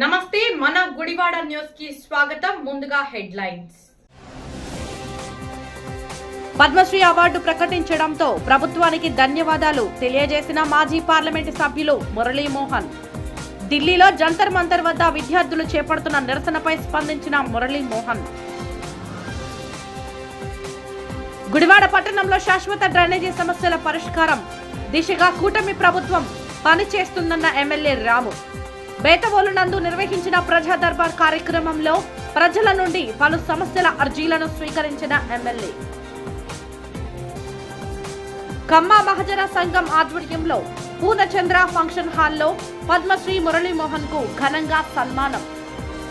నమస్తే మన గుడివాడ న్యూస్ కి స్వాగతం. ముందుగా హెడ్లైన్స్. పద్మశ్రీ అవార్డు ప్రకటించడంతో ప్రభుత్వానికి ధన్యవాదాలు తెలియజేసిన మాజీ పార్లమెంటు సభ్యులు మురళీమోహన్. ఢిల్లీలో జంతర్ మంతర్ వద్ద విద్యార్థులు చేపడుతున్న నిరసనపై స్పందించిన మురళీమోహన్. గుడివాడ పట్టణంలో శాశ్వత డ్రైనేజీ సమస్యల పరిష్కారం దిశగా కూటమి ప్రభుత్వం పనిచేస్తుందన్న ఎమ్మెల్యే రాము. బేతవోలు నందు నిర్వహించిన ప్రజా దర్బార్ కార్యక్రమంలో ప్రజల నుండి పలు సమస్యల అర్జీలను స్వీకరించిన ఎమ్మెల్యే. కమ్మ మహజన సంఘం ఆధ్వర్యంలో పూర్ణచంద్ర ఫంక్షన్ హాల్లో పద్మశ్రీ మురళీమోహన్ కు ఘనంగా సన్మానం.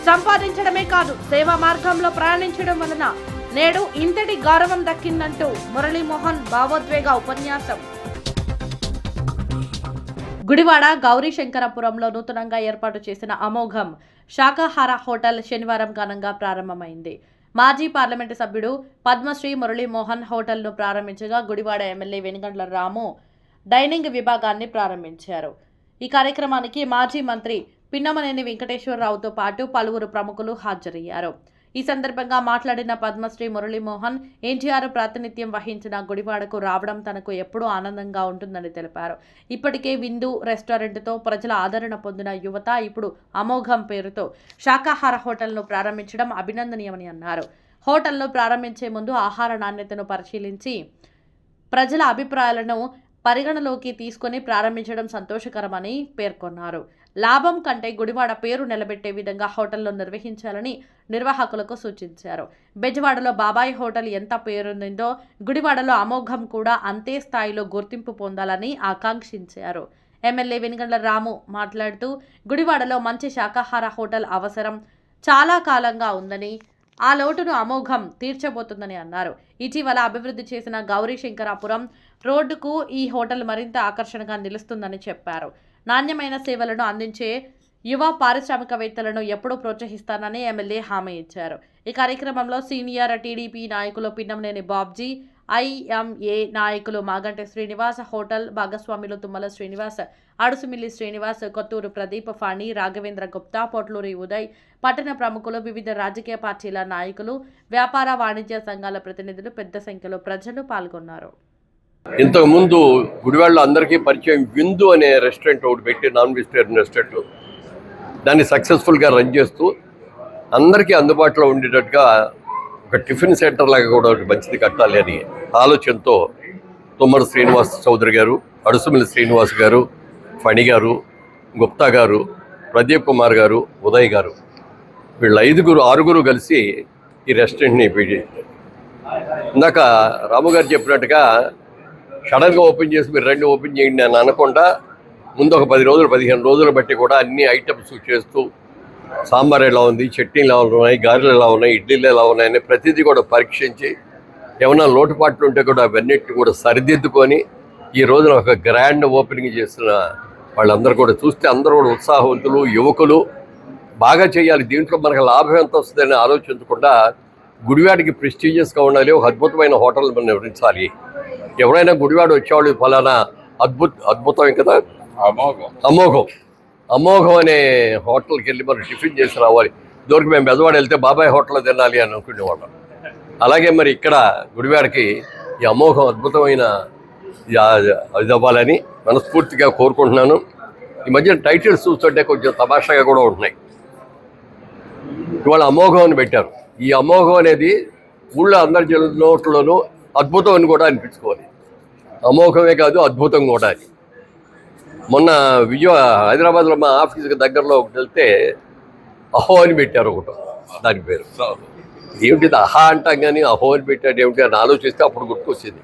సంపాదించడమే కాదు, సేవా మార్గంలో ప్రయాణించడం వలన నేడు ఇంతటి గౌరవం దక్కిందంటూ మురళీమోహన్ భావోద్వేగ ఉపన్యాసం. గుడివాడ గౌరీశంకరపురంలో నూతనంగా ఏర్పాటు చేసిన అమోఘం శాకాహార హోటల్ శనివారం ఘనంగా ప్రారంభమైంది. మాజీ పార్లమెంటు సభ్యుడు పద్మశ్రీ మురళీమోహన్ హోటల్ను ప్రారంభించగా గుడివాడ ఎమ్మెల్యే వెనుగండ్ల రాము డైనింగ్ విభాగాన్ని ప్రారంభించారు. ఈ కార్యక్రమానికి మాజీ మంత్రి పిన్నమనేని వెంకటేశ్వరరావుతో పాటు పలువురు ప్రముఖులు హాజరయ్యారు. ఈ సందర్భంగా మాట్లాడిన పద్మశ్రీ మురళీమోహన్, ఎన్టీఆర్ ప్రాతినిధ్యం వహించిన గుడివాడకు రావడం తనకు ఎప్పుడూ ఆనందంగా ఉంటుందని తెలిపారు. ఇప్పటికే విందు రెస్టారెంట్తో ప్రజల ఆదరణ పొందిన యువత ఇప్పుడు అమోఘం పేరుతో శాకాహార హోటల్ను ప్రారంభించడం అభినందనీయమని అన్నారు. హోటల్ను ప్రారంభించే ముందు ఆహార నాణ్యతను పరిశీలించి ప్రజల అభిప్రాయాలను పరిగణలోకి తీసుకుని ప్రారంభించడం సంతోషకరమని పేర్కొన్నారు. లాభం కంటే గుడివాడ పేరు నిలబెట్టే విధంగా హోటల్లో నిర్వహించాలని నిర్వాహకులకు సూచించారు. బెజవాడలో బాబాయ్ హోటల్ ఎంత పేరొందిందో గుడివాడలో అమోఘం కూడా అంతే స్థాయిలో గుర్తింపు పొందాలని ఆకాంక్షించారు. ఎమ్మెల్యే వెనుగండ్ల రాము మాట్లాడుతూ గుడివాడలో మంచి శాకాహార హోటల్ అవసరం చాలా కాలంగా ఉందని, ఆ లోటును అమోఘం తీర్చబోతుందని అన్నారు. ఇటీవల అభివృద్ధి చేసిన గౌరీశంకరాపురం రోడ్డుకు ఈ హోటల్ మరింత ఆకర్షణగా నిలుస్తుందని చెప్పారు. నాణ్యమైన సేవలను అందించే యువ పారిశ్రామికవేత్తలను ఎప్పుడూ ప్రోత్సహిస్తానని ఎమ్మెల్యే హామీ ఇచ్చారు. ఈ కార్యక్రమంలో సీనియర్ టీడీపీ నాయకులు పిన్నమనేని బాబ్జీ, ఐఎంఏ నాయకులు మాగంటి శ్రీనివాస్, హోటల్ భాగస్వాములు తుమ్మల శ్రీనివాస్, అడుసుమిల్లి శ్రీనివాస్, కొత్తూరు ప్రదీప్, ఫణి, రాఘవేంద్ర గుప్తా, పొట్లూరి ఉదయ్, పట్టణ ప్రముఖులు, వివిధ రాజకీయ పార్టీల నాయకులు, వ్యాపార వాణిజ్య సంఘాల ప్రతినిధులు, పెద్ద సంఖ్యలో ప్రజలు పాల్గొన్నారు. ఇంతకుముందు గుడివాడలో అందరికీ పరిచయం విందు అనే రెస్టారెంట్ ఒకటి పెట్టి, నాన్ వెజిటేరియన్ రెస్టారెంట్, దాన్ని సక్సెస్ఫుల్గా రన్ చేస్తూ అందరికీ అందుబాటులో ఉండేటట్టుగా ఒక టిఫిన్ సెంటర్ లాగా కూడా ఒకటి మంచిది కట్టాలి అని ఆలోచనతో తుమ్మల శ్రీనివాస్ చౌదరి గారు, అడుసుమిల్లి శ్రీనివాస్ గారు, ఫణి గారు, గుప్తా గారు, ప్రదీప్ కుమార్ గారు, ఉదయ్ గారు, వీళ్ళు ఆరుగురు కలిసి ఈ రెస్టారెంట్ని ఇందాక రాము గారు చెప్పినట్టుగా సడన్గా ఓపెన్ చేసి మీరు రెండు ఓపెన్ చేయండి అని అనకుండా ముందు ఒక 10 రోజులు 15 రోజులు బట్టి కూడా అన్ని ఐటమ్స్ చేస్తూ సాంబార్ ఎలా ఉంది, చట్నీలు ఎలా ఉన్నాయి, గారెలు ఎలా ఉన్నాయి, ఇడ్లీలు ఎలా ఉన్నాయని ప్రతిదీ కూడా పరీక్షించి ఏమైనా లోటుపాట్లు ఉంటే కూడా అవన్నిటిని కూడా సరిదిద్దుకొని ఈ రోజున ఒక గ్రాండ్ ఓపెనింగ్ చేస్తున్న వాళ్ళందరూ కూడా చూస్తే అందరూ కూడా ఉత్సాహవంతులు, యువకులు, బాగా చేయాలి, దీంట్లో మనకు లాభం ఎంత వస్తుందని ఆలోచించకుండా గుడివాడికి ప్రెస్టీజియస్గా ఉండాలి, ఒక అద్భుతమైన హోటల్ మనం నిర్వహించాలి. ఎవరైనా గుడివాడ వచ్చేవాళ్ళు ఫలానా అద్భుతం కదా అమోఘం అనే హోటల్కి వెళ్ళి మనం టిఫిన్ చేసి రావాలి, దొరికి మేము బెజవాడ వెళ్తే బాబాయ్ హోటల్లో తినాలి అని అనుకునేవాళ్ళం. అలాగే మరి ఇక్కడ గుడివాడకి ఈ అమోఘం అద్భుతమైన ఇది అవ్వాలని మనస్ఫూర్తిగా కోరుకుంటున్నాను. ఈ మధ్య టైటిల్స్ చూస్తుంటే కొంచెం తమాషాగా కూడా ఉంటున్నాయి. ఇవాళ అమోఘం అని పెట్టారు. ఈ అమోఘం అనేది ఊళ్ళో అందరి నోట్లోనూ అద్భుతం అని కూడా అనిపించుకోవాలి. అమోఘమే కాదు, అద్భుతం కూడా. అది మొన్న హైదరాబాద్లో మా ఆఫీస్కి దగ్గరలో ఒకటి వెళ్తే అహో అని పెట్టారు ఒకటి, దాని పేరు ఏమిటి అహా అంటాం కానీ అహో అని పెట్టాడు ఏమిటి అని ఆలోచిస్తే అప్పుడు గుర్తొచ్చింది.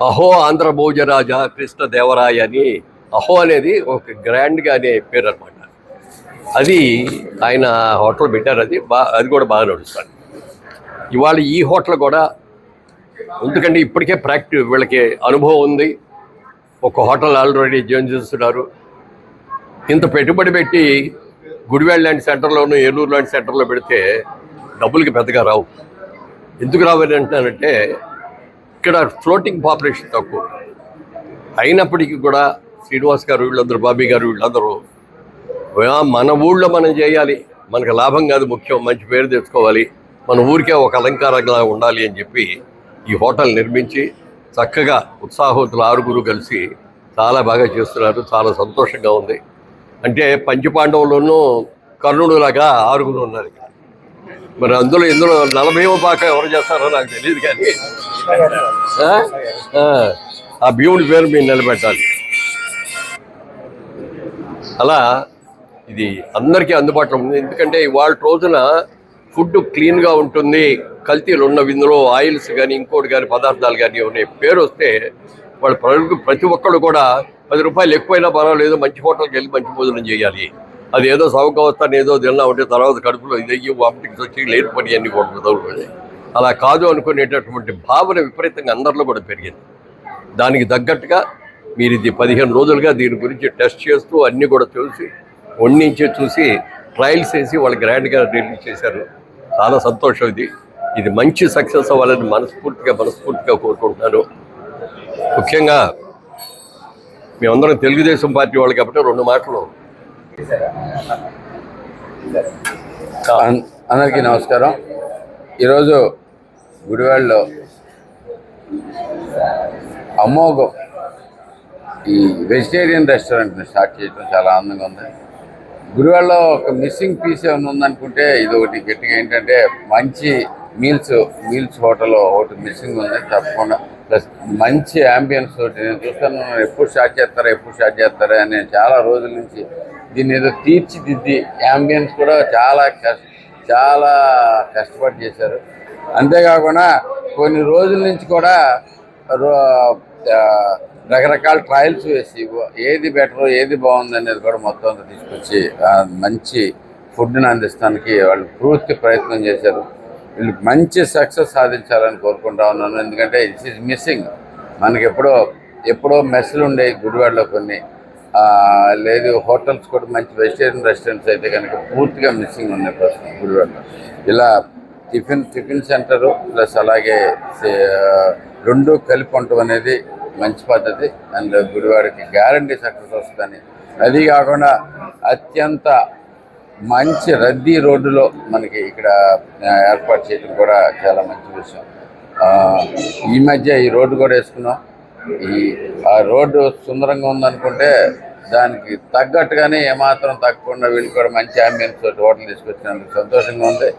అహో ఆంధ్ర భోజరాజ కృష్ణ దేవరాయ అని అహో అనేది ఒక గ్రాండ్గా అనే పేరు అనమాట. అది ఆయన హోటల్ పెట్టారు. అది కూడా బాగా నడుస్తుంది. ఇవాళ ఈ హోటల్ కూడా ఎందుకంటే ఇప్పటికే వీళ్ళకి అనుభవం ఉంది, ఒక హోటల్ ఆల్రెడీ జాయిన్ చేస్తున్నారు. ఇంత పెట్టుబడి పెట్టి గుడివాడ లాంటి సెంటర్లోనూ ఏలూరు లాంటి సెంటర్లో పెడితే డబ్బులకి పెద్దగా రావు. ఎందుకు రావని అంటున్నానంటే ఇక్కడ ఫ్లోటింగ్ పాపులేషన్ తక్కువ అయినప్పటికీ కూడా శ్రీనివాస్ గారు, వీళ్ళందరూ, బాబీ గారు, వీళ్ళందరూ మన ఊళ్ళో మనం చేయాలి, మనకు లాభం కాదు ముఖ్యం, మంచి పేరు తెచ్చుకోవాలి, మన ఊరికే ఒక అలంకారంగా ఉండాలి అని చెప్పి ఈ హోటల్ నిర్మించి చక్కగా ఉత్సాహవంతులు 6 కలిసి చాలా బాగా చేస్తున్నారు. చాలా సంతోషంగా ఉంది. అంటే పంచపాండవులను కర్ణుడు లాగా 6 ఉన్నారు ఇక్కడ. మరి ఇందులో 40వ పాక ఎవరు చేస్తారో నాకు తెలియదు, కానీ ఆ భీముడి పేరు మీరు నిలబెట్టాలి. అలా ఇది అందరికీ అందుబాటులో ఉంది. ఎందుకంటే ఇవాళ రోజున ఫుడ్ క్లీన్గా ఉంటుంది, కల్తీలు ఉన్నవి ఇందులో ఆయిల్స్ కానీ ఇంకోటి కానీ పదార్థాలు కానీ ఉన్నాయి పేరు వస్తే వాళ్ళ ప్రతి ఒక్కళ్ళు కూడా 10 రూపాయలు ఎక్కువైనా పర్వాలేదు, మంచి హోటల్కి వెళ్ళి మంచి భోజనం చేయాలి. అది ఏదో సౌకర్యం వస్తాను ఏదో తిన్నా ఉంటే తర్వాత కడుపులో ఇదయ్యి వామిటింగ్స్ వచ్చి లేని పని అన్ని కూడా తగులుతాయి. అలా కాదు అనుకునేటటువంటి భావన విపరీతంగా అందరిలో కూడా పెరిగింది. దానికి తగ్గట్టుగా మీరు ఇది 15 రోజులుగా దీని గురించి టెస్ట్ చేస్తూ అన్నీ కూడా వండించి చూసి ట్రయల్స్ వేసి వాళ్ళు గ్రాండ్గా రిలీజ్ చేశారు. చాలా సంతోషం. ఇది మంచి సక్సెస్ అవ్వాలని మనస్ఫూర్తిగా కోరుకుంటున్నాను. ముఖ్యంగా మేమందరం తెలుగుదేశం పార్టీ వాళ్ళు కాబట్టి 2 మాటలు. అందరికీ నమస్కారం. ఈరోజు గుడివాడలో అమోఘం ఈ వెజిటేరియన్ రెస్టారెంట్ని స్టార్ట్ చేయడం చాలా ఆనందంగా ఉంది. గుడివాడలో ఒక మిస్సింగ్ పీస్ ఏమైనా ఉందనుకుంటే ఇది ఒకటి గట్టిగా ఏంటంటే మంచి మీల్స్ హోటల్ ఒకటి మిస్సింగ్ ఉంది తప్పకుండా. ప్లస్ మంచి యాంబియన్స్ తోటి నేను చూస్తాను, ఎప్పుడు స్టార్ట్ చేస్తారా అని చాలా రోజుల నుంచి దీన్ని ఏదో తీర్చిదిద్ది యాంబియన్స్ కూడా చాలా కష్టపడి చేశారు. అంతేకాకుండా కొన్ని రోజుల నుంచి కూడా రకరకాల ట్రయల్స్ వేసి ఏది బెటర్ ఏది బాగుంది అనేది కూడా మొత్తం అంతా తీసుకొచ్చి మంచి ఫుడ్ని అందిస్తానికి వాళ్ళు పూర్తి ప్రయత్నం చేశారు. వీళ్ళు మంచి సక్సెస్ సాధించాలని కోరుకుంటా ఉన్నాను. ఎందుకంటే ఇట్స్ ఈజ్ మిస్సింగ్. మనకి ఎప్పుడో మెస్సులు ఉండేవి గుడివాడలో కొన్ని, లేదు హోటల్స్ కూడా మంచి వెజిటేరియన్ రెస్టారెంట్స్ అయితే కనుక పూర్తిగా మిస్సింగ్ ఉన్నాయి ప్రస్తుతం గుడివాడలో. ఇలా టిఫిన్ సెంటరు ప్లస్ అలాగే 2 కలిపి ఉండటం అనేది మంచి పద్ధతి. అండ్ గుడివాడకి గ్యారంటీ సక్సెస్ వస్తుందని, అది కాకుండా అత్యంత మంచి రద్దీ రోడ్డులో మనకి ఇక్కడ ఏర్పాటు చేయడం కూడా చాలా మంచి విషయం. ఈ మధ్య ఈ రోడ్డు కూడా వేసుకున్నాం. ఆ రోడ్డు సుందరంగా ఉందనుకుంటే దానికి తగ్గట్టుగానే ఏమాత్రం తగ్గకుండా వీళ్ళు కూడా మంచి అంబియన్స్ తోటి హోటల్ తీసుకొచ్చినందుకు సంతోషంగా ఉంది.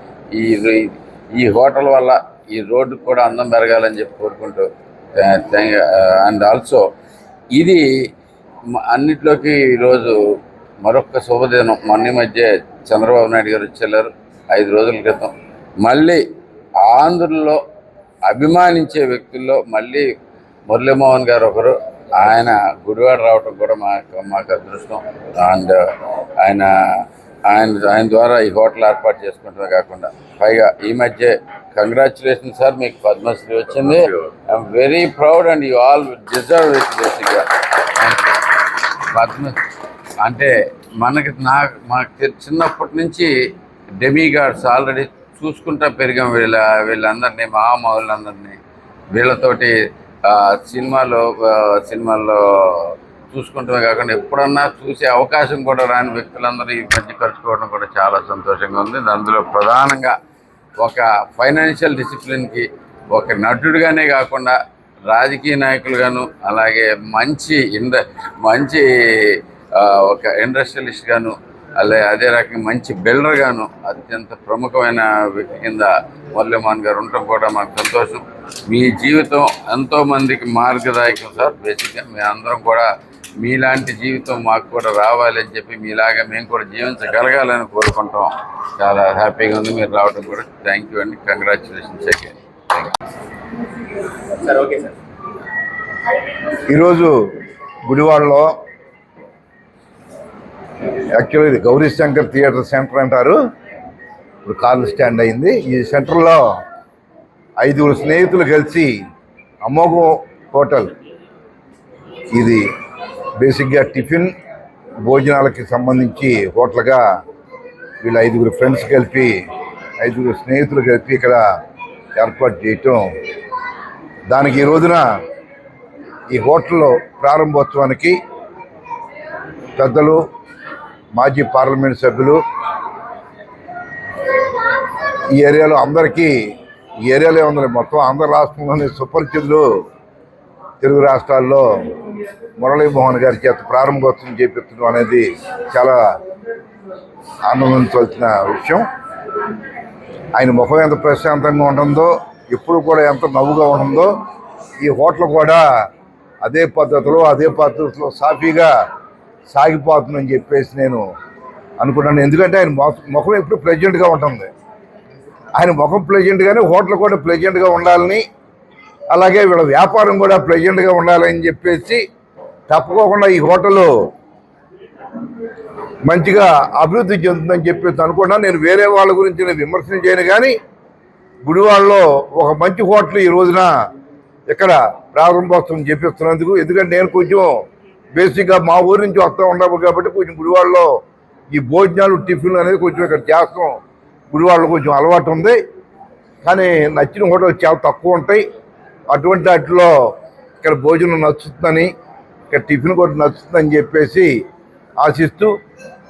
ఈ హోటల్ వల్ల ఈ రోడ్డు కూడా అందం పెరగాలని చెప్పి కోరుకుంటూ అండ్ ఆల్సో ఇది అన్నిట్లోకి ఈరోజు మరొక శుభదినం. మొన్న మధ్య చంద్రబాబు నాయుడు గారు వచ్చేళ్ళారు 5 రోజుల క్రితం. మళ్ళీ ఆంధ్రుల్లో అభిమానించే వ్యక్తుల్లో మళ్ళీ మురళీమోహన్ గారు ఒకరు. ఆయన గుడివాడ రావటం కూడా మాకు అదృష్టం. అండ్ ఆయన ద్వారా ఈ హోటల్ ఏర్పాటు చేసుకుంటమే కాకుండా పైగా ఈ మధ్య కంగ్రాచులేషన్ సార్, మీకు పద్మశ్రీ వచ్చింది. I'm very proud and you all deserve it. బేసిక్గా అంటే మాకు చిన్నప్పటి నుంచి డెమిగాడ్స్ ఆల్రెడీ చూసుకుంటా పెరిగాం. వీళ్ళందరినీ మహామహులందరినీ వీళ్ళతోటి సినిమాల్లో చూసుకుంటమే కాకుండా ఎప్పుడన్నా చూసే అవకాశం కూడా రాని వ్యక్తులందరూ ఈ మధ్య కలుసుకోవడం కూడా చాలా సంతోషంగా ఉంది. అందులో ప్రధానంగా ఒక ఫైనాన్షియల్ డిసిప్లిన్కి ఒక నటుడిగానే కాకుండా రాజకీయ నాయకులుగాను, అలాగే మంచి ఒక ఇండస్ట్రియలిస్ట్ గాను, అదే రకంగా మంచి బిల్డర్ గాను అత్యంత ప్రముఖమైన వ్యక్తి కింద మురళీమోహన్ గారు ఉండటం కూడా మాకు సంతోషం. మీ జీవితం ఎంతోమందికి మార్గదాయకం సార్. బేసిక్గా మేము అందరం కూడా మీలాంటి జీవితం మాకు కూడా రావాలి అని చెప్పి మీలాగా మేము కూడా జీవించగలగాలని కోరుకుంటాం. చాలా హ్యాపీగా ఉంది మీరు రావడం కూడా. థ్యాంక్ యూ అండి. Congratulations again. Sir okay sir. ఈరోజు గుడివాడలో యాక్చువల్లీ ఇది గౌరీ శంకర్ థియేటర్ సెంటర్ అంటారు, ఇప్పుడు కార్లు స్టాండ్ అయింది. ఈ సెంటర్లో 5 స్నేహితులు కలిసి అమోఘం హోటల్, ఇది బేసిక్గా టిఫిన్ భోజనాలకి సంబంధించి హోటల్గా వీళ్ళు 5 ఫ్రెండ్స్ కలిపి 5 స్నేహితులు కలిపి ఇక్కడ ఏర్పాటు చేయటం, దానికి ఈ రోజున ఈ హోటల్లో ప్రారంభోత్సవానికి పెద్దలు మాజీ పార్లమెంట్ సభ్యులు, ఈ ఏరియాలో అందరికీ, ఈ ఏరియాలో ఉంది మొత్తం ఆంధ్ర రాష్ట్రంలోని సుపరిచితులు తెలుగు రాష్ట్రాల్లో మురళీమోహన్ గారి చేత ప్రారంభోత్సవం చేపించడం అనేది చాలా ఆనందించవలసిన విషయం. ఆయన ముఖం ఎంత ప్రశాంతంగా ఉంటుందో, ఎప్పుడు కూడా ఎంత నవ్వుగా ఉంటుందో, ఈ హోటల్ కూడా అదే పద్ధతిలో సాఫీగా సాగిపోతుందని చెప్పేసి నేను అనుకున్నాను. ఎందుకంటే ఆయన ముఖం ఎప్పుడు ప్లెజెంట్గా ఉంటుంది. ఆయన ముఖం ప్లెజెంట్గానే హోటల్ కూడా ప్లెజెంట్గా ఉండాలని, అలాగే వీళ్ళ వ్యాపారం కూడా ప్లెజెంట్గా ఉండాలని చెప్పేసి తప్పకోకుండా ఈ హోటల్ మంచిగా అభివృద్ధి చెందుతుందని చెప్పేసి అనుకున్నాను. నేను వేరే వాళ్ళ గురించి నేను విమర్శన చేయను, కానీ గుడివాడలో ఒక మంచి హోటల్ ఈ రోజున ఇక్కడ ప్రారంభోత్సవం చేపిస్తున్నందుకు, ఎందుకంటే నేను కొంచెం బేసిక్గా మా ఊరి నుంచి వస్తూ ఉన్నాము కాబట్టి కొంచెం గుడివాడలో ఈ భోజనాలు టిఫిన్లు అనేది కొంచెం ఇక్కడ చేస్తాం, గుడివాడలో కొంచెం అలవాటు ఉంది. కానీ నచ్చిన హోటల్ చాలా తక్కువ ఉంటాయి. అటువంటి వాటిలో ఇక్కడ భోజనం నచ్చుతుందని, ఇక్కడ టిఫిన్ కూడా నచ్చుతుందని చెప్పేసి ఆశిస్తూ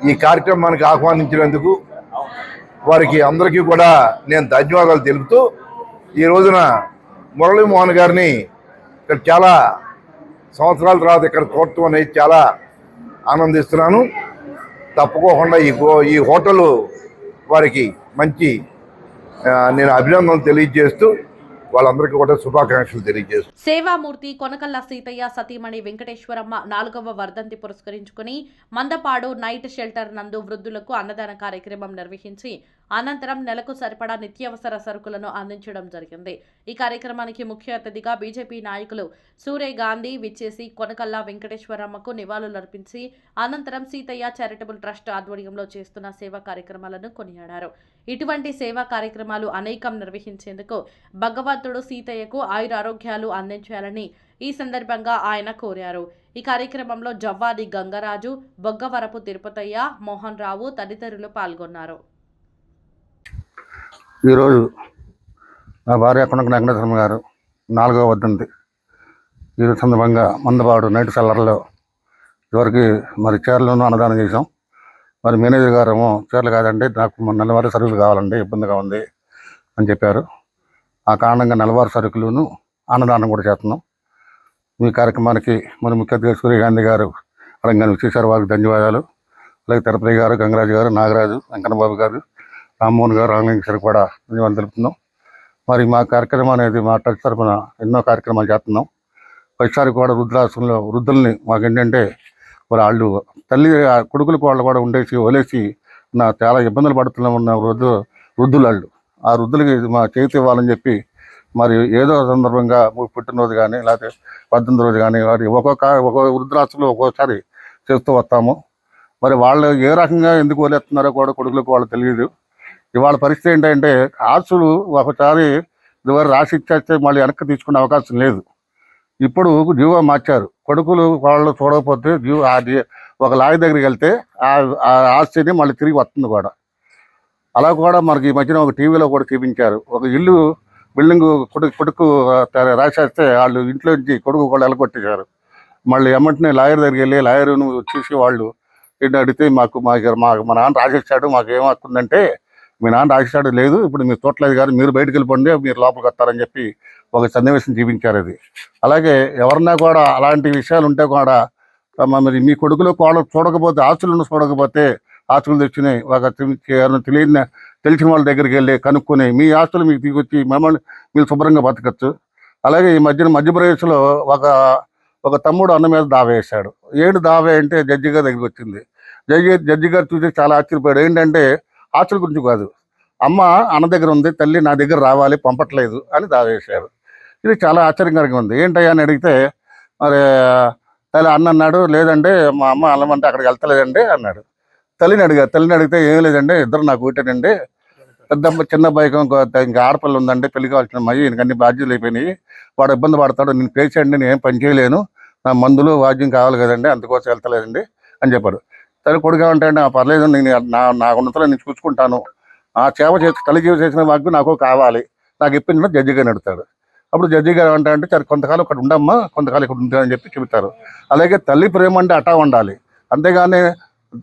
ఈ కార్యక్రమానికి ఆహ్వానించినందుకు వారికి అందరికీ కూడా నేను ధన్యవాదాలు తెలుపుతూ, ఈ రోజున మురళీమోహన్ గారిని ఇక్కడ చాలా సంవత్సరాల తర్వాత ఇక్కడ చూడటం అనేది చాలా ఆనందిస్తున్నాను. తప్పకోకుండా ఈ హోటల్ వారికి మంచి నేను అభినందనలు తెలియజేస్తూ వాళ్ళందరికీ కూడా శుభాకాంక్షలు తెలియజేస్తాను. సేవామూర్తి కొనకల్ల సీతయ్య సతీమణి వెంకటేశ్వరమ్మ 4వ వర్ధంతి పురస్కరించుకుని మందపాడు నైట్ షెల్టర్ నందు వృద్ధులకు అన్నదాన కార్యక్రమం నిర్వహించి అనంతరం నెలకు సరిపడా నిత్యావసర సరుకులను అందించడం జరిగింది. ఈ కార్యక్రమానికి ముఖ్య అతిథిగా బీజేపీ నాయకులు సూర్య గాంధీ విచ్చేసి కొనకల్ల వెంకటేశ్వరమ్మకు నివాళులర్పించి అనంతరం సీతయ్య చారిటబుల్ ట్రస్ట్ ఆధ్వర్యంలో చేస్తున్న సేవా కార్యక్రమాలను కొనియాడారు. ఇటువంటి సేవా కార్యక్రమాలు అనేకం నిర్వహించేందుకు భగవంతుడు సీతయ్యకు ఆయురారోగ్యాలు అందించాలని ఈ సందర్భంగా ఆయన కోరారు. ఈ కార్యక్రమంలో జవ్వాది గంగరాజు, బొగ్గవరపు తిరుపతయ్య, మోహన్ రావు తదితరులు పాల్గొన్నారు. ఈరోజు నా భార్య కొనక వెంకటేశ్వరమ్మ గారు 4వ వర్ధంతి. ఈ సందర్భంగా మందపాడు నైట్ సెల్లర్లో ఇవరికి మరి చీరలను అన్నదానం చేసాం. మరి మేనేజర్ గారేమో చీరలు కాదండి, నాకు నెలవారీ సరుకులు కావాలండి, ఇబ్బందిగా ఉంది అని చెప్పారు. ఆ కారణంగా నెలవారీ సరుకులను అన్నదానం కూడా చేస్తున్నాం. ఈ కార్యక్రమానికి మరి ముఖ్య అతిథి సూర్య గాంధీ గారు అలంగా విచ్చేశారు, వారికి ధన్యవాదాలు. అలాగే తిరుపతి గారు, గంగరాజు గారు, నాగరాజు, వెంకన్నబాబు గారు, రామ్మోహన్ గారు, ఆంగ్లేశ్వరి కూడా ధన్యవాదాలు తెలుపుతున్నాం. మరి మా కార్యక్రమం అనేది మా ట్రస్ట్ తరఫున ఎన్నో కార్యక్రమాలు చేస్తున్నాం. ప్రతిసారి కూడా వృద్ధాశ్రమంలో వృద్ధుల్ని మాకు ఏంటంటే వాళ్ళు తల్లి కొడుకులకు వాళ్ళు కూడా ఉండేసి వదిలేసి చాలా ఇబ్బందులు పడుతున్నాం ఉన్న వృద్ధులు వాళ్ళు. ఆ వృద్ధులకి మా చేతి ఇవ్వాలని చెప్పి మరి ఏదో సందర్భంగా పుట్టినరోజు కానీ లేకపోతే 18 రోజు కానీ వారి ఒక్కొక్క వృద్ధాశ్రమంలో ఒక్కొక్కసారి చేస్తూ వస్తాము. మరి వాళ్ళు ఏ రకంగా ఎందుకు వదిలేస్తున్నారో కూడా కొడుకులకు వాళ్ళు తెలియదు. ఇవాళ పరిస్థితి ఏంటంటే ఆస్తులు ఒకసారి ఇదివరకు రాసి ఇచ్చేస్తే మళ్ళీ వెనక్కి తీసుకునే అవకాశం లేదు. ఇప్పుడు జీవో మార్చారు. కొడుకులు వాళ్ళు చూడకపోతే ఒక లాయ దగ్గరికి వెళ్తే ఆ ఆస్తిని మళ్ళీ తిరిగి వస్తుంది కూడా. అలా కూడా మనకి ఈ మధ్యన ఒక టీవీలో కూడా చూపించారు. ఒక ఇల్లు బిల్డింగ్ కొడుకు రాసేస్తే వాళ్ళు ఇంట్లో నుంచి కొడుకు కూడా ఎలగొట్టేశారు. మళ్ళీ ఎమ్మటనే లాయర్ దగ్గరికి వెళ్ళి లాయర్ను వచ్చేసి వాళ్ళు ఏంటి అడిగితే మా నాన్న రాసేసాడు, మాకు ఏం హక్కుందంటే మీ నాన్న రాసేసాడు లేదు, ఇప్పుడు మీరు చూడలేదు కానీ మీరు బయటకు వెళ్ళిపోండి, మీరు లోపలికి వస్తారని చెప్పి ఒక సన్నివేశం చూపించారు. అది అలాగే ఎవరన్నా కూడా అలాంటి విషయాలు ఉంటే కూడా మరి మీ కొడుకులో కూడా చూడకపోతే ఆస్తులను చూడకపోతే ఆస్తులు తెచ్చినాయి ఒక తెలిసిన వాళ్ళ దగ్గరికి వెళ్ళి కనుక్కొని మీ ఆస్తులు మీకు తీసుకొచ్చి మిమ్మల్ని మీరు శుభ్రంగా బతకచ్చు. అలాగే ఈ మధ్యన మధ్యప్రదేశ్లో ఒక తమ్ముడు అన్న మీద దావా వేశాడు. దావా అంటే జడ్జి గారి దగ్గరికి వచ్చింది. జడ్జి గారు చూసి చాలా ఆశ్చర్యపోయాడు. ఏంటంటే ఆస్తుల గురించి కాదు, అమ్మ అన్న దగ్గర ఉంది, తల్లి నా దగ్గర రావాలి, పంపట్లేదు అని దావా వేశాడు. ఇది చాలా ఆశ్చర్యకరంగా ఉంది. ఏంటయ్యా అని అడిగితే మరి తల్లి అన్న అన్నాడు, లేదంటే మా అమ్మ అల్లమంటే అక్కడికి వెళ్తలేదండి అన్నాడు. తల్లిని అడిగితే ఏం లేదండి, ఇద్దరు నాకు ఒకటేనండి, చిన్న అబ్బాయి ఇంకా ఆడపిల్ల ఉందండి, పెళ్లి కావాల్సిన అమ్మాయి, ఇంకన్నీ బాధ్యతలు అయిపోయినాయి, వాడు ఇబ్బంది పడతాడు, నేను పేషెంట్ని, నేను ఏం పని చేయలేను, నా మందులు వాద్యం కావాలి కదండి, అందుకోసం వెళ్తలేదండి అని చెప్పాడు. తల్లి కొడుకు ఏమంటే పర్లేదు, నేను నా ఉన్నతలో నేను చూసుకుంటాను, ఆ సేవ తల్లి జీవ చేసిన వాకు నాకు కావాలి, నాకు ఇప్పించిన జడ్జి గారిని అడుగుతాడు. అప్పుడు జడ్జి గారు అంటే సరే కొంతకాలం ఇక్కడ ఉండమ్మా, కొంతకాలం ఇక్కడ ఉంటానని చెప్పి చెబుతారు. అలాగే తల్లి ప్రేమ అంటే అటా ఉండాలి, అంతేగాని